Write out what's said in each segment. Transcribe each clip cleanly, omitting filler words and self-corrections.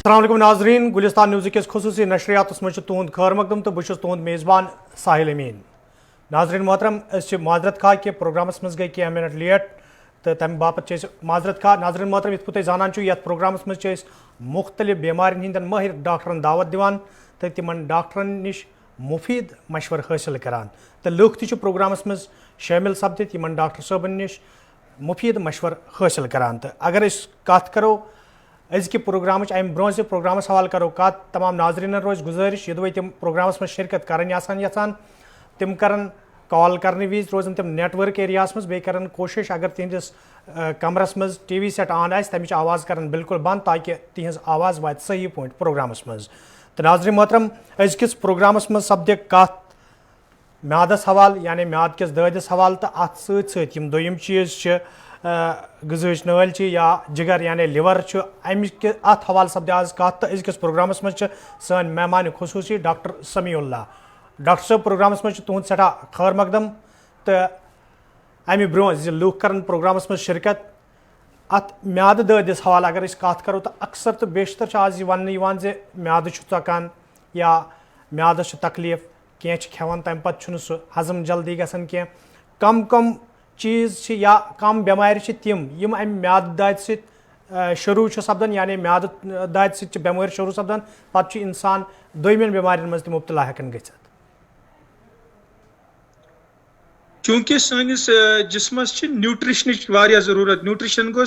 अस्सलाम वालेकुम नाजरीन, गुलिस्तान न्यूज़ के खुसूसी नशरियात मज तुंद खैर मकदम तो बहुत तुंद मेज़बान साहिल अमीन। नाजरीन मोहतरम माजरत खा कि प्रोग्रामस मज गई क्या मिनट लेट तो तम बापत माजरत खा। नाजरीन मोहतरम इत तुम जानान यथ प्रोग्रामस मज मुख्तलिफ बेमारिन हंदन माहिर डॉक्टरन दावत दिवान तो तिमन डॉक्टरन निश मुफीद मशवर हासिल करान तो लुक ति प्रोग्रामस मज शामिल सपदित यमन डॉक्टर साहबन निश मुफीद मशवर हासिल करान। तो अगर कत करो अजकि प्रोग्राम अम ब्रो से प्रोग्रामस हवाल करो कत तमाम नाजरीन रोज गुजारिश यदि तम प्रोग्रामस में शिरकत करन यछान तम करन कॉल करने विज रोजन तम नेटवर्क एरियास मज बे करन कोशिश अगर तिहंदिस कमरस मज टीवी सेट ऑन आस तमिच आवाज़ करन बिल्कुल बंद ताकि तिहंज आवाज़ वात सही पॉइंट प्रोग्रामस मज। तो नाजरीन मोहतरम अजकिस प्रोग्रामस मज सपदे कत म्यादस हवाल यानी म्याद किस ददिस हवाल तो अत सत दोयम चीज़ गज़ाच नाल या जिगर यानी लिवर अत हवाल सपदे आज कत तो अजकिस प्रोग्रामस मज सन मेहमान खुसूसी डॉक्टर समीउल्लाह। डॉक्टर साहब प्रोग्रामस मज तुंद सठा खैर मकदम तो अमि ब्रो लूख कर प्रोग्रामस मज शिरकत अत म्याद ददिस हवाल अगर कत करो तो अक्सर तो बेशतर आज वन म्याद चकान या म्यादस तकलीफ कह खेवान तम पे सह हजम जल्दी गसान कह कम कम चीज़ या कम बेमार तिम यम अम म्याद दाद सत शुरू सपदान यानी म्याद दाद सत बेमार शुरू सपदान पे इंसान दोयमिन बेमारिन मज मुब्तला हेकन गच्छित। चूंकि सानिस जिस्मस न्यूट्रिशन जरूरत न्यूट्रिशन गो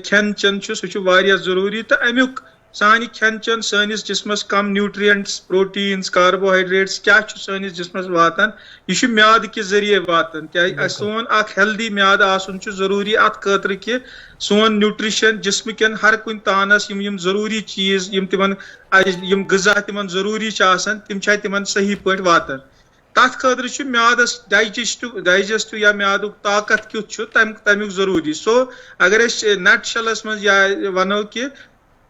खेन चन सह जरूरी तो अमुक सानि खेन चन सानिस जिस्मस कम न्यूट्रिएंट्स प्रोटीन्स कार्बोहाइड्रेट्स क्या सानिस जिस्मस वातान यह म्याद के जरिए वातान क्या सोन हेल्दी म्याद आसन जरूरी अत खतर कि सोन न्यूट्रिशन जिस्म कन हर कुन तानस यम जरूरी चीज यम गजा तिमन जरूरी तिम तिमन सही पे वातान तथ खतर म्यादस डाइजेस्टिव या म्यादुक ताकत क्युत तमुक जरूरी। सो अगर नट शलस मज या वनो कि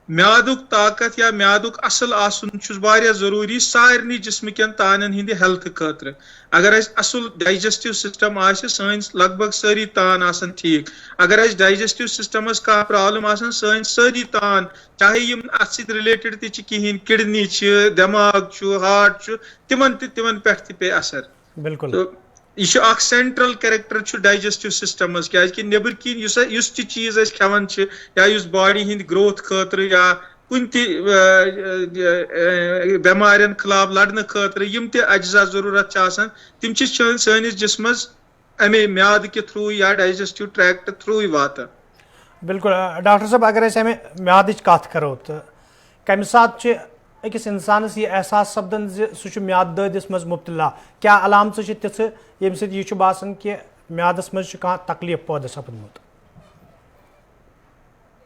म्यादुक ताकत या म्यादुक असल आसन जरूरी सारनी जिस्म कन तानन हिंद हेल्थ खतर। अगर असल डाइजेस्टिव सिस्टम सन लगभग सारी तान आसन ठीक अगर डाइजेस्टिव सिस्टमस का प्रॉब्लम आसन सन सारी तान चाहे यम अत रिलेटेड कहें किडनी दिमाग हार्ट तिमन पे असर बिल्कुल। तो यह सेंट्रल कैरेक्टर डाइजेस्टिव सिस्टम क्या नबर किन चीज खेवान या बॉडी हिंद ग्रोथ खतर या कुन बेमारियन खिलाफ लड़ने खतर यम अज्जा जरूरत तिम सनिस जिस्मस अमे म्याद के थ्रू या डाइजेस्टिव ट्रैक्ट थ्रू वातान। बिल्कुल डॉक्टर साहब अगर अमें म्याद कत करो तो कम सात अकिस इंसानस यह एहसास सपदन सह म्याद ददिस मज मुब्तला क्या अलामत तिथ यम सह बासान कि म्यादस मज कह तकलीफ पैदा सपदमुत।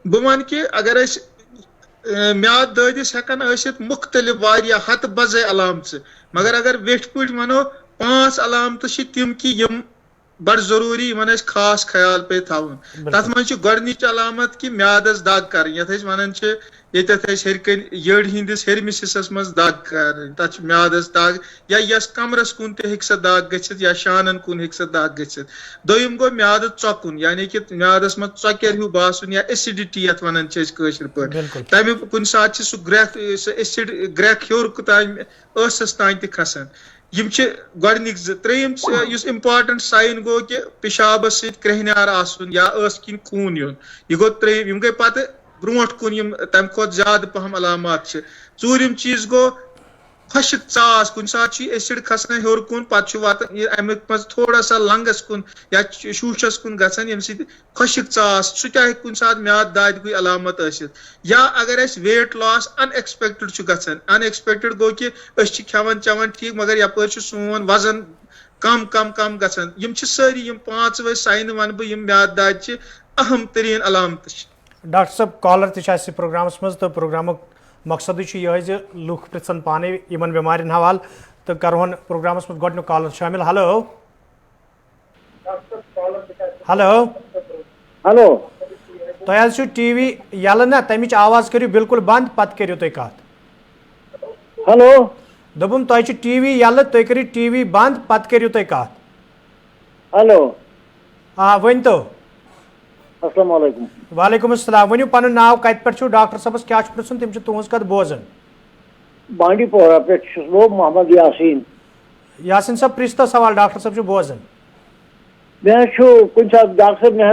बह वन कि अगर म्याद ददिस हेकान मुख्तलिफ हत बजे अलामत मगर अगर वेठ पे वनो 5 अलामत तिम कि यम बड़ जरूरी इन खास ख्याल पे थवन तथ मज गोडनिच अलामत कि म्यादस दाग कर वन हरकन यड़ हिंदिस हेरमिस हिस्सस मज दाग कर तथ म्यादस दाग या यस कमरस कुन सह दाग गच्छित या शानन कुन सह दाग गच्छित। दोयम गो म्याद चौकुन यानी कि म्यादस मज चौकर हूँ बासन या एसिडिटी यथ वन कशर पे तमें कुन सात सह ग्रेख एसिड ग्रेख हर तान स तान खसान यम गोडनिक त्रेयम इम्पार्टेंट साइन गो कि पेशाबस क्रहनार आसन या किन खून यून यह गो त्रेयम यम गई पे ब्रोट कुन तम खुद ज्यादा पहम अलामत। चूरिम चीज गो खुशक चास कुन सात एसिड खसान हर कुन पे वातान अमिक मज थोड़ा सा लंगस कुन या शूशस कुन गसान यम खुशक चास सह क्या कुन सात म्याद दाद कोई अलामत या अगर वेट लॉस अनएक्सपेक्टेड गसान अनएक्सपेक्टेड गो कि खेवान चवान ठीक मगर यपर सोन वजन कम कम कम गसान यम सारी 5 साइन वन बह म्याद दाद अहम तरीन अलामत। डॉक्टर साहब कॉलर तह प्रोग्रामस मज तो प्रोग्राम मकसद यह लूख पृथन पाने इन बेमारिन हवाल तो करवन प्रोग्रामस मज गोडनुक कॉलर शामिल। हेलो हेलो हेलो तुम टीवी यल ना तमिच आवाज़ करो बिल्कुल बंद पत करो तुम कत। हेलो दोपम तुम टीवी यल तुम करो टीवी बंद पत करो तुम कत। हेलो वन तो अस्सलाम वालेकुम। वालेकुम अस्सलाम। वनियो पन नाव कत पे डॉक्टर सबस क्या पृछुन तम तुज कत बोजन। बांडी पोरा पे मोहम्मद यासीन। यासिन साहब पृछ तो सवाल डॉक्टर सब बोजन। मे कुछ डॉक्टर साहब मे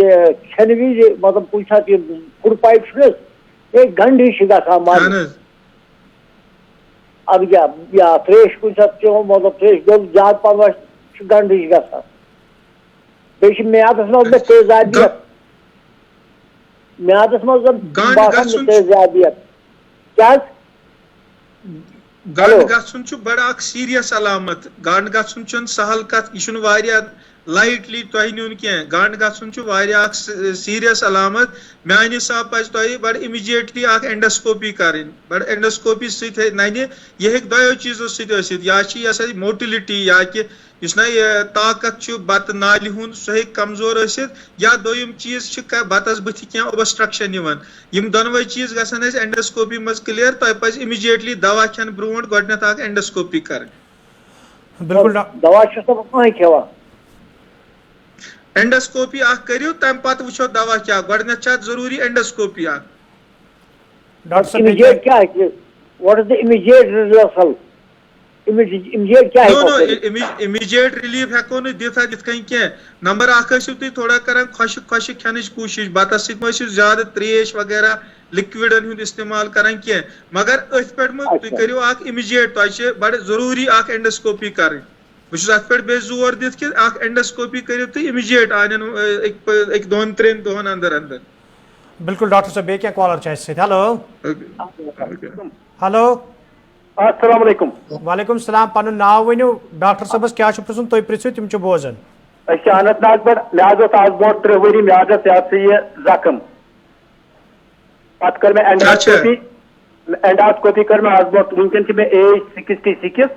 ये खेन वि मतलब कुछ फुड पाइप ये गंड ही मन अब या त्रेश कुछ चो मतलब त्रेश दो ज्यादा पन गंड ही बे म्यादस मे तेजाबियत म्यादस मे तेजाबियत क्या गंड गछुन छु बड़ा अख सीरियस अलामत। गंड गछुन छु सहल कत यह वारिया लाइटली तुह नुन कह। गंड गछुन छु वारिया अख सीरियस अलामत। मान हिसाब पज तुह बड़ इमीडिएटली अख एंडोस्कोपी करें। बड़ एंडोस्कोपी सत नन यह दोयो चीजों सत या मोटिलिटी या कि इस ना ये ताकत छु बत नालि हुन सह कमजोर या दोयम चीज बतस बुथ क्या ओबस्ट्रक्शन यम दोनवे चीज गसन एंडोस्कोपी मज क्लियर तुह पज इमीडिएटली दवा खेन ब्रोट गोडनेथ अख एंडोस्कोपी कर। बिल्कुल दवा खेवा एंडोस्कोपी अख करियो तम पत वुचो दवा क्या गोडनेथ जरूरी एंडोस्कोपी अख। डॉक्टर साहब इमीडिएट क्या है what is the immediate result immediate क्या है इमीडिएट रिलीफ हेको न दिथ इत कह नंबर अख तुम थोड़ा कर खुशक खुशक खेन कोशिश बतस सत ज्यादा त्रेश वगैरह लिक्विडन हुंद इस्तेमाल करान कह मगर अथ पे तुम करो अख इमीडिएट तुह बड़ जरूरी अख एंडोस्कोपी कर। बहुत अत पे बे जोर दिथ कि अख एंडोस्कोपी करो तुम इमीडिएट आन एक 2-3 दोहन अंदर अंदर। बिल्कुल डॉक्टर साहब बे क्या कॉलर हेलो हेलो अस्सलाम वालेकुम। वालेकुम सलाम। पन नाव वनियो डॉक्टर सबस क्या पृछुन तुम पृछो तम बोजन। अनंतनाग पे मे आज ब्रो 3 वरी म्यादस यह जख्म पत कर मे एंडोस्कोपी कर मे आज ब्रो वनकन मे एज 66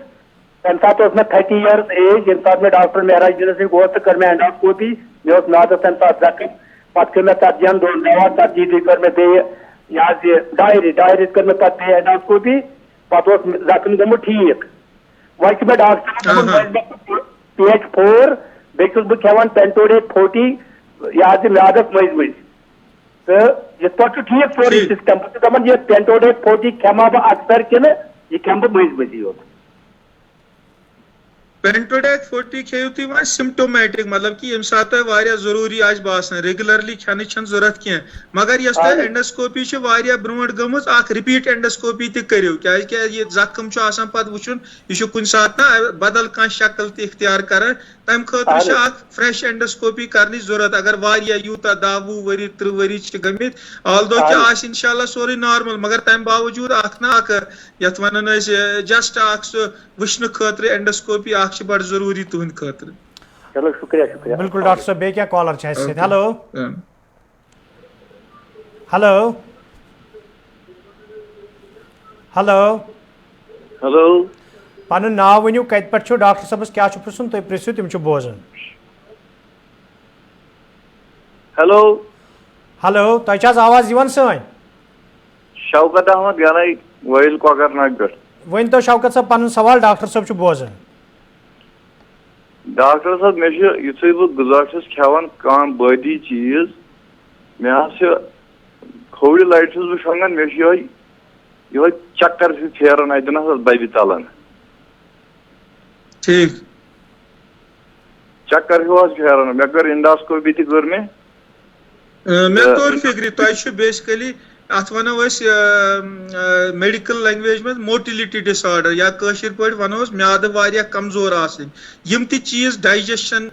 तम सात मे 30 ईयर्स एज ये सात मे डॉक्टर मेहराज दिन गो कर मे एंडोस्कोपी मे म्यादस तम सात जख्म पत कर मे तथ जन दो दवा तथ कर मे बे डायरी कर मे पे एंडोस्कोपी पत जख्म गो ठीक वह मे डॉक्टर पेज 4 बेस बह खेवान पेंटोडेट 40 यह म्यादस मज मज तो ये पे ठीक सोरे सिस्टम दपान यह पेंटोडेट 40 खेमा बह अक्सर कि यह खेम बह मज मजी योत। पेंटोडेट 40 खेव तुम वह सिम्टोमेटिक मतलब कि यम सात जरूरी आज बासान रेगुलरली खेन जरूरत कह मगर यस तुम एंडोस्कोपी ब्रोट गम रिपीट एंडोस्कोपी तरो क्या जख्म पे वुचन यह कुछ सात ना बदल कह शक्ल इख्तियार कर तम खतर फ्रेश एंडोस्कोपी करने जरूरत अगर यूता 10 वरी 30 वरी गमित आल्दो कि इंशाल्लाह सोरे नॉर्मल मगर तम बावजूद यथ वन जस्ट वुचन खतर एंडोस्कोपी बड़ जरूरी तुहद खतर। चलो शुक्रिया शुक्रिया। बिल्कुल डॉक्टर साहब बे क्या collar hello hello hello hello पन नाव वनियो कत पे डॉक्टर सबस क्या पृछुन तुम पृछो तम बोजन। हेलो हेलो तुह आवाज सन शौकत अहमद गनाई वैल कोकरनाग पे वन तो शौकत साहब पन सवाल डॉक्टर साहब बोजन। डॉक्टर साहब मे युथे बह गुजा खेवान कम बादी चीज मे खोड़ लाइट बह शंगन मे यह चक्कर फेरन अतन दबि तलन ठीक चक्कर हूँ फेरन मे कर एंडोस्कोपी कर मे तोर फिक्र तुह बेसिकली अत वनो मेडिकल लैंग्वेज में मोटिलिटी डिसऑर्डर या कशिर पे वनोस म्याद वारिया कमजोर आसन यम ती चीज डाइजेशन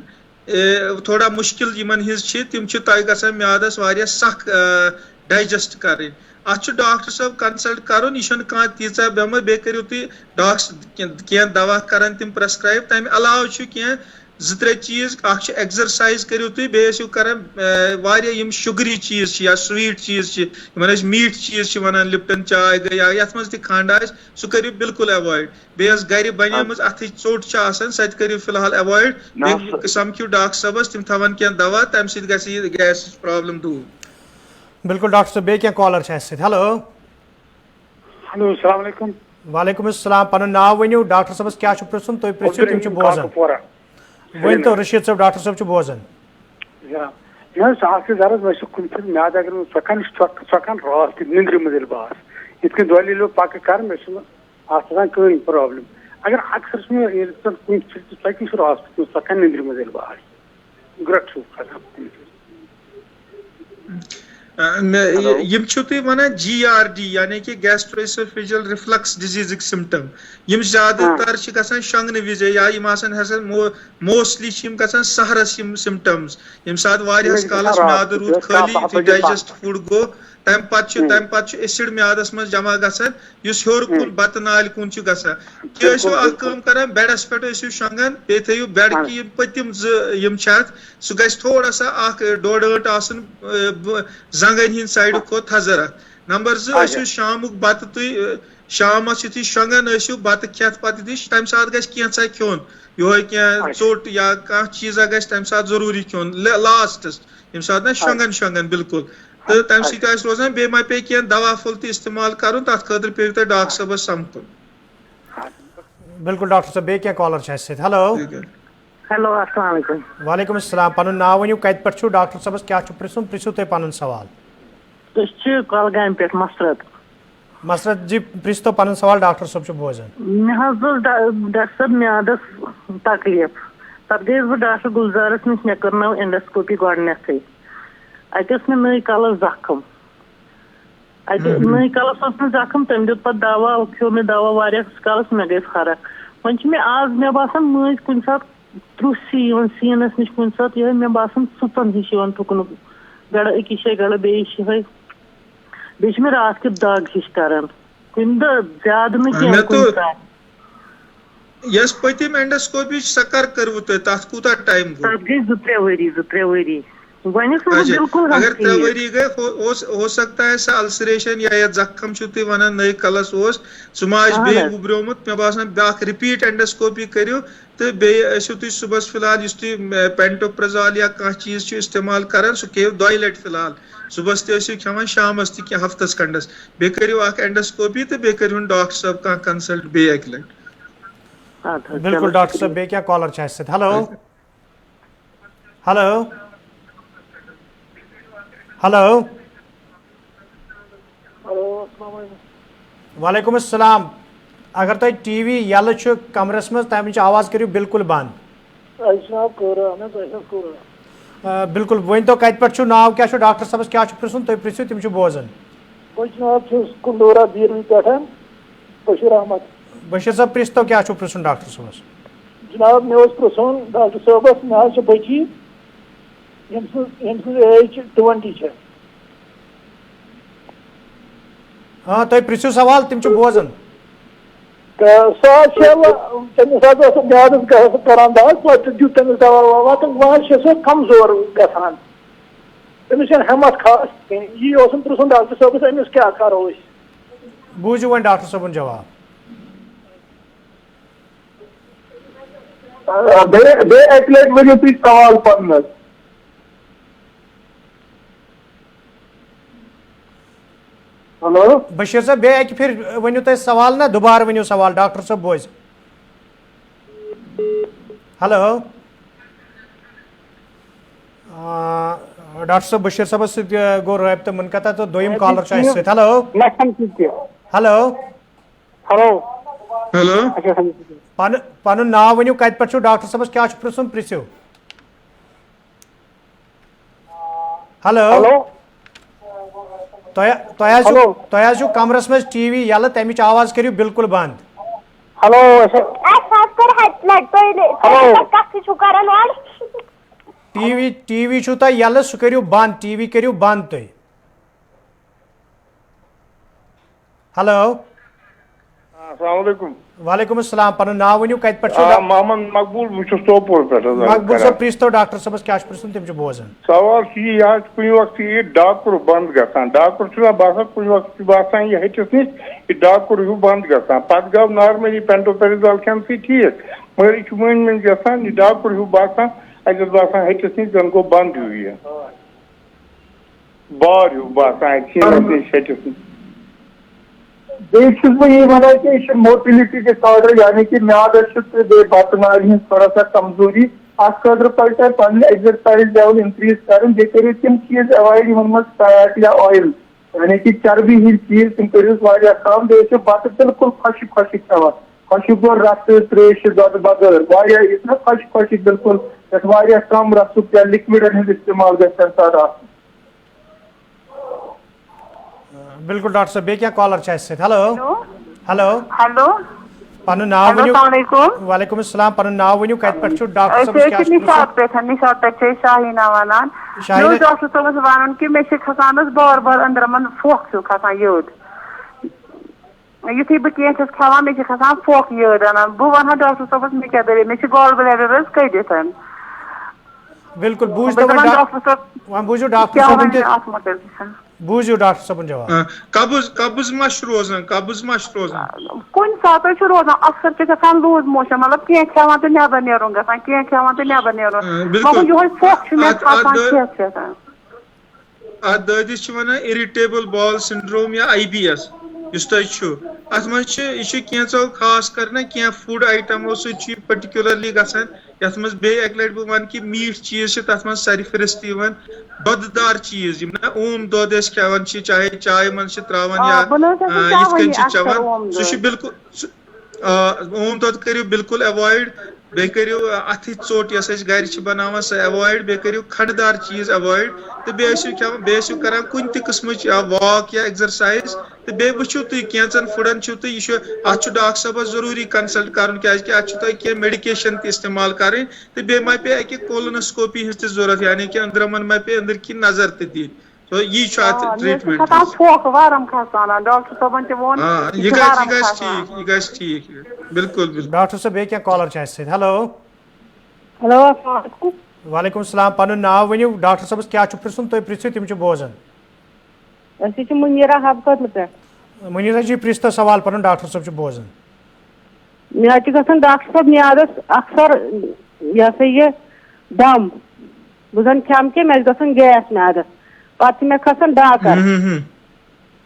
थोड़ा मुश्किल यमन हिज तिम गसन म्यादस वारिया सख डाइजेस्ट करें अत डॉक्टर साहब कंसल्ट कर यह तीचा बेमर बे करो तुम डॉक्टर दवा करान तिम प्रेस्क्राइब तम अलाव कह 2-3 चीज एक्सरसाइज करो तुम बेसो कर शुगरी चीज या स्वीट चीज मीठ चीज वन लिप्टन चाय गई या मज खंड सह करो बिल्कुल अवॉइड बेस गर बने अथ चोट सह करो फिलहाल अवॉइड समझो डॉक्टर सबस तिम थवन कह दवा तम सह गैस प्रॉब्लम दूर। बिल्कुल डॉक्टर साहब बे क्या कॉलर हेलो हेलो अस्सलाम वालेकुम। वालेकुम अस्सलाम। पन नाव वनियो डॉक्टर सबस क्या पृछुन तुम पृछो तम बोजन। वन तो रशीद साहब डॉक्टर साहब बोजन। जरा कुन म्याद अगर सकान सकान रात निंद्र मजिल बास इत दोली लो पक कर मे कहीं प्रॉब्लम अगर अक्सर कुन सकी रात सकान निंद्र मजिल बास ग्रट यम छु तुम वन GRD यानी कि गैस्ट्रोएसोफेजियल रिफ्लक्स डिजीज सिम्टम यम ज्यादातर गसान शंगन विज या मोस्टली सहरस सिम्टम्स यम सात वारियास कालस म्याद रूद खाली डाइजेस्ट फूड गो तम पत एसिड म्यादस मज जमा गसान युस हेर कुन बत नाल कुन छु गसान कि करान बेडस पे शंगन बे थयु बेड की पतिम यम सह गस थोड़ा सा डोड गंट आसन जंगन हिंद साइड खो थजर नंबर 2 शाम बत तुम शामस यु शंगन बत खेत पत तम सात गस कैसा खोन ये चोट या कह चीजा गस तम सात जरूरी खोन लास्टस यम सात ना शंगन बिल्कुल तो तम सत रोजान बे मा पे कह दवा फुल तो इस्तेमाल कर तथ खतर पे डॉक्टर साहबस समकुन बिल्कुल डॉक्टर साहब बे क्या कॉलर हेलो हेलो अस्सलाम वालेकुम वालेकुम अस्सलाम पन नाव वनु कत पे डॉक्टर साहबस क्या प्रिसुन प्रिसु तुम पन सवाल कलगाम पे मसरत जी प्रिस तो पन सवाल डॉक्टर साहब बोजान मे डॉक्टर साहब म्यादस तकलीफ पे गई बह डॉक्टर गुलजारस नश मे करनो एंडोस्कोपी गडनथ अत नई कलस जख्म नई कलस जख्म तम दुत पे दवा खो मे दवा वारिया कलस मे गई फर्क वन मे आज मे बासान मज कुन सात त्रुस सीनस नश कुन सात ये मे बासान सुतन हिश थुकन गड़ अकिस गड़ बे मे रात कि दाग हिश करान कुन ज्यादा न यस पतिम एंडोस्कोपी स कर तथ कूता टाइम गो गई 2-3 वरी अगर 3 वरी गए हो सकता है सा अल्सरेशन या जख्म छु वन नई कलस सह बे उब्रोमुत मे बासान ब्याख रिपीट एंडोस्कोपी करो तो बे सुबह फिलहाल पेंटोप्राजोल या कह चीज इस्तेमाल करान सह खेव 2 लट फिलहाल सुबह ते खान शामस ते हफ्तस खंडस बे करो एंडोस्कोपी तो बे कर डॉक्टर साहब कह कंसल्ट बे 1 लट बिल्कुल डॉक्टर साहब बे क्या कॉलर हेलो हेलो हेलो वालेकुम अस्सलाम अगर तुम टीवी यल कमरस मज तम आवाज करो बिल्कुल बंद बिल्कुल वन तो कत पे नाव क्या डॉक्टर साहब क्या प्रिसन तुम प्रिसु तम बोजान बशीर साहब प्रिस तो क्या प्रिसन डॉक्टर साहबस जनाब मे प्रिसन डॉक्टर साहबस मे बची एज 20 हाँ तुम प्रिसु सवाल तम बोजान करान पे दुत तमिस दवा ववा तो वह कमजोर गसान तमिस हिम्मत खास यह प्रिसन डॉक्टर साहबस अमिस क्या करो बूझो वन डॉक्टर साहब जवाब वन तुम सवाल पन हेलो बशीर साहब बे फिर वनु तुम सवाल ना दोबारा वनु सवाल डॉक्टर साहब बोज हेलो डॉक्टर साहब बशीर साहब गो रबत मुनक़ता तो दोयम caller hello hello hello hello पन नाव वनु कत पे डॉक्टर साहब क्या प्रिसुन प्रिसु हेलो तो कमरस मज टीवी यल तम आवाज करो बिल्कुल बंद हेलो टीवी छु तुम यल सह करो बंद टीवी करो बंद तुम हेलो अस्सलाम वालेकुम अस्सलाम पन नाव वनु कत पे मोहम्मद मकबूल बह सोपोर पे मकबूल साहब प्रिस तो डॉक्टर साहब क्या प्रिसन तम बोजान सवाल यह कुन वक्त यह डाकुर बंद गसान डाकुर बासान कुन वक्त बासान यह हटिस नश डाकुर हूँ बंद गसान पे गो नॉर्मली पेंटोप्राजोल खेन सी ठीक मगर यह मन गसान यह डाकुर हूँ बासान अगर बासान हटिस नश जन गो बंद हूँ यह बार हूँ बासान हटिस नश यह वन कि मोटिलिटी डिसऑर्डर यानी कि म्याद बे बत नाल थोड़ा सा कमजोरी खतर पे पे एक्सरसाइज लेवल इंक्रीज कर करो तम चीज अवॉइड इन फैट या ऑयल यानी कि चर्बी हंद चीज तम करो कम बे बत बिल्कुल खुश खान खुशक रस त्रेश दुध बगैर खुश बिल्कुल कम रसुक या लिक्विडन हंद इस्तेमाल गम बिल्कुल डॉक्टर साहब बे क्या कॉलर हेलो हेलो हेलो पन नाव अस्सलाम वालेकुम अस्सलाम पन नाव वनु कत पे डॉक्टर साहब निशात पे शाहीना वनान डॉक्टर साहब वन कि मे खसान बार बार अंदरमन फोक खसान योद युथी बह कह खान मे खसान फोक योद अनान बह वन डॉक्टर साहब मे क्या दर मे गॉल ब्लैडर कड़ित बिल्कुल बूझो डॉक्टर साहब बूझो डॉक्टर साहब जवाब कब्ज मश रोजान कुन सात रोजान अक्सर गसान लूज मोशन मतलब कह खान तो नबर नेरुन गसान कह खान तो नबर नेरुन मगर यो फोक मे खसान अत ददिस वन इरिटेबल बॉल सिंड्रोम या IBS अत मो खास कर ना क्या फूड आइटमो सह पर्टिकुलरली गसान यथ मज एक लट बह वन कि मीठ चीज तथ मज सारी फिरस्त दुधदार चीज ना ओम दुध खान चाहे चाय मन त्रावान या ये चवान सह बिल्कुल ओम दुध करो बिल्कुल अवॉइड बे करो अथ चोट यस गर बनावान सह अवॉइड बे करो खंडदार चीज अवॉइड तो बे कर कुन किस्म वॉक या एक्सरसाइज तो बे वो तुम कैंचन फूडन अत डॉक्टर साहब जरूरी कंसल्ट कर क्या मेडिकेशन इस्तेमाल करें तो बे मा पे अक कोलोनोस्कोपी हज जरूरत यानी कि अंदरमन मा पे अंदर की नजर दी तो ये ट्रीटमेंट ठीक बिल्कुल डॉक्टर साहब बे क्या कॉलर हेलो हेलो वालेकुम सलाम पन नाव वनु डॉक्टर साहब क्या पृछुन तुम पृछो तम बोजान मुनीरा हबकत पे मुनीरा जी पृछ सवाल पन डॉक्टर साहब बोजान मे गसान डॉक्टर साहब म्यादस अक्सर यह दम बह खम के मे गसान गैस म्यादस पे मे खसान डाकर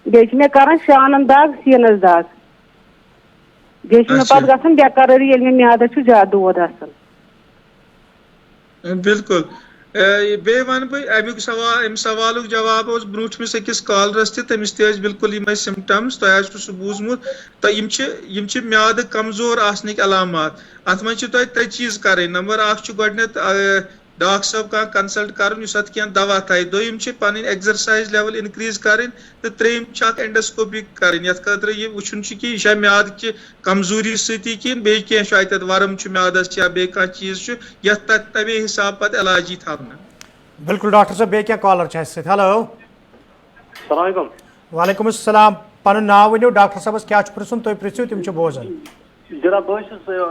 बे कर शानन दाग सीनस दाग बे पे गसान बेकरारी ये मे म्यादस ज्यादा दौद आसान बिल्कुल बे वन बह सवाल जवाब ब्रूठ मिस अकिस कॉलरस तमिस बिल्कुल सिम्टम्स तुम सह बूजमुत तो म्याद कमजोर आसनिक अलामात अत मे त्रे चीज कर नंबर गोडनेथ डॉक्टर साहब कह कंसल्ट कर क्या दवा थाय दोम पन एक्सरसाइज लेवल इंक्रीज कर तो त्रेम एंडोस्कोपी कर खतर यह वुन कि यह म्याद कि कमजोरी सती कि बे क्या वर्म म्यादस या बे चीज तमे हिसाब पे इलाजी थवना बिल्कुल डॉक्टर साहब बे क्या कॉलर हेलो वालेकुम अस्सलाम पन नाव वनु डॉक्टर साहब क्या पृछुन तुम पृछो तम बोजान जनाब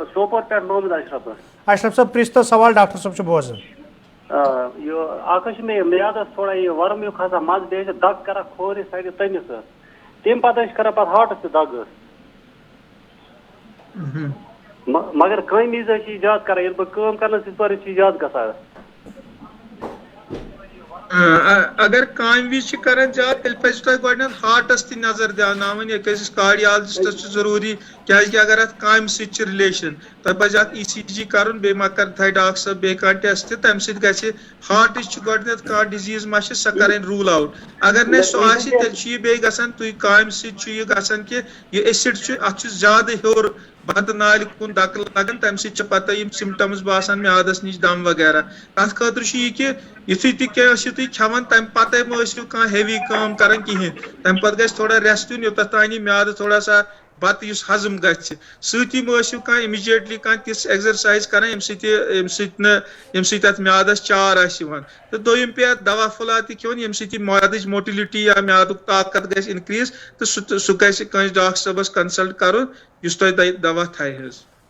सोपोर पे मोहम्मद अशरफ साहब पृछ सवाल डॉक्टर साहब बोजान मे म्यादस थोड़ा ये वर्म यू खसान मज बे दग कर खोर साइड तमिस तम पे कर हार्टस ते दग मगर कमीज ज्यादा कर बह कर ज्यादा गसान अगर काम विज कर ज्यादा हार्टस ती नजर दिवन कार्डियोलॉजिस्ट जरूरी क्या अगर अत काम सत रिलेशन तुम पे ECG कर बे मा कर डॉक्टर साहब बे टेस्ट तम सत हार्ट कह डिजीज मा सह कर रूल आउट अगर न सह तेल बे गसान तुम काम सत कि यह एसिड अत ज्यादा हर बंद नाल कुन दक लगन तम सत पता सिम्टम्स बासान म्यादस नश दम वगैरह अत खतर कि युथु तुम खान तम पे कह हेवी काम कर कहें तम पे गो थोड़ा रेस्ट दिन योत तान म्याद थोड़ा सा बत हजम गति कह इमीजिएटली कह तिस एक्सरसाइज कर अत म्यादस चार तो दोम पे दवा फुला तोन म्याद मोटिलिटी या म्याद ताकत ग इनक्रीज तो सह गस डॉक्टर साहबस कंसल्ट कर दवा थाय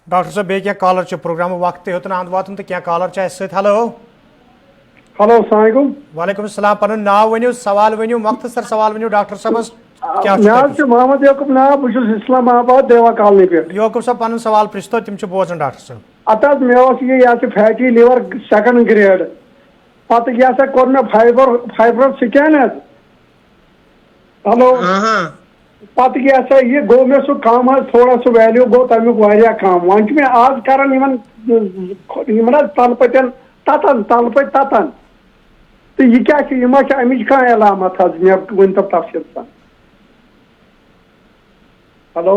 डॉक्टर साहब बे क्या कॉलर प्रोग्राम वक्त होत अंद वातन तो क्या कॉलर हेलो हेलो अस्सलाम वालेकुम सलाम पन नाव वनु सवाल वनु मख्तसर सवाल वनु डॉक्टर साहबस क्या मोहम्मद यकूब नाव बह इस्लामाबाद देवा कॉलोनी पे यकूब साहब पन सवाल पृछ तो तम बोजान डॉक्टर साहब अत मे फैटी लिवर सेकंड ग्रेड पे कोर मे फाइबर स्कैन हेलो पत यह गो मे सह कम थोड़ा सह वैल्यू गो तमिक कम वन मे आज कर तल पन ततन तल पे ततन तो यह क्या अमिच कह अलामत मे वन तो तफसील सन। हेलो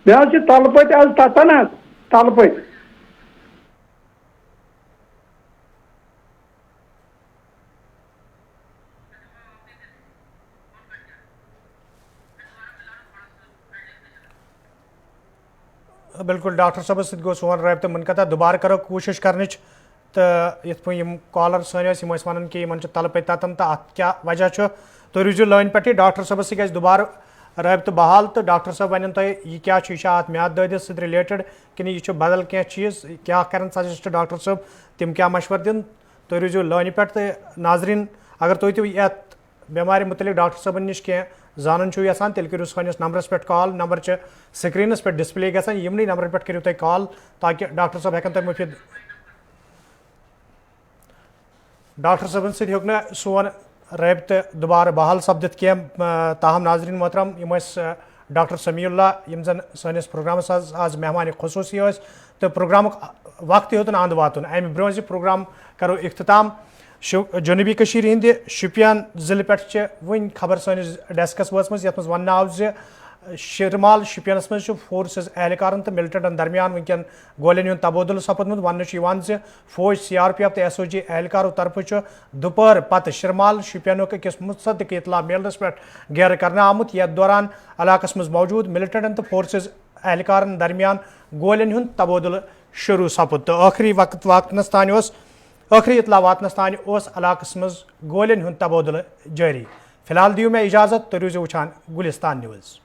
मे तल पे ततन तल पे बिल्कुल डॉक्टर साहब सो गो सोन रबत मुनकता दोबारा करो कोशिश कर तो ये कॉलर सन वन कि तल पे ततन तो अत क्या वजह तुम रूजू लाइन पे डॉक्टर साहब सह दोबारा रबत बहाल तो डॉक्टर साहब वन तुम यह क्या अत म्याद ददिस सत रिलेटेड कि यह बदल क्या चीज़ क्या कर सजेस्ट डॉक्टर साहब तिम क्या मशवर दिन तुम रूजू लाइन पे तो नाजरीन अगर तुम ये बेमारी मुतलिक डॉक्टर साहबन नश क्या जानन यसान तेल करो सानिस नंबरस पे कॉल नंबर स्क्रीनस पे डिस्प्ले गसान यमनी नंबर पे करो तुम कॉल ताकि डॉक्टर साहब हेकन तुम मुफीद डॉक्टर साहबन सत हेक न सोन रबत दोबारा बहाल सपदित कह ताहम नाजरीन मोहतरम यम डॉक्टर समीउल्लाह यम जन सानिस प्रोग्रामस आज मेहमान खसूसी तो प्रोग्राम वक्त होतन अंद वातन अमि ब्रोह प्रोग्राम करो इख्तिताम जनूबी कशीर हिंद शुपियान जिले पे वन खबर सानिस डेस्कस वचम ये वन आव शिरमाल शुपियनस मज फोर्सेस एहलकार तो मिलिटेंटन दरमियान वनकन गोलियन हुंद तबादुल सपदमुत वन फौज CRPF तो SOG एहलकारों तरफ दोपहर पत शिरमाल शुपियन अकिस मुसद्दिक इतला मिलनस पे घेर कर आमुत यथ दौरान इलाकस मज मौजूद मिलिटेंटन तो फोर्सेस एहलकार दरमियान गोलियन हुंद तबादुल शुरू सपद तो आखिरी वक्त वातनस तान आखिरी इतला वातनस तान इलाकस मज गोलियन हुंद तबादुल जारी। फिलहाल दियो मैं इजाजत तो रूजो वुछान गुलिस्तान न्यूज़।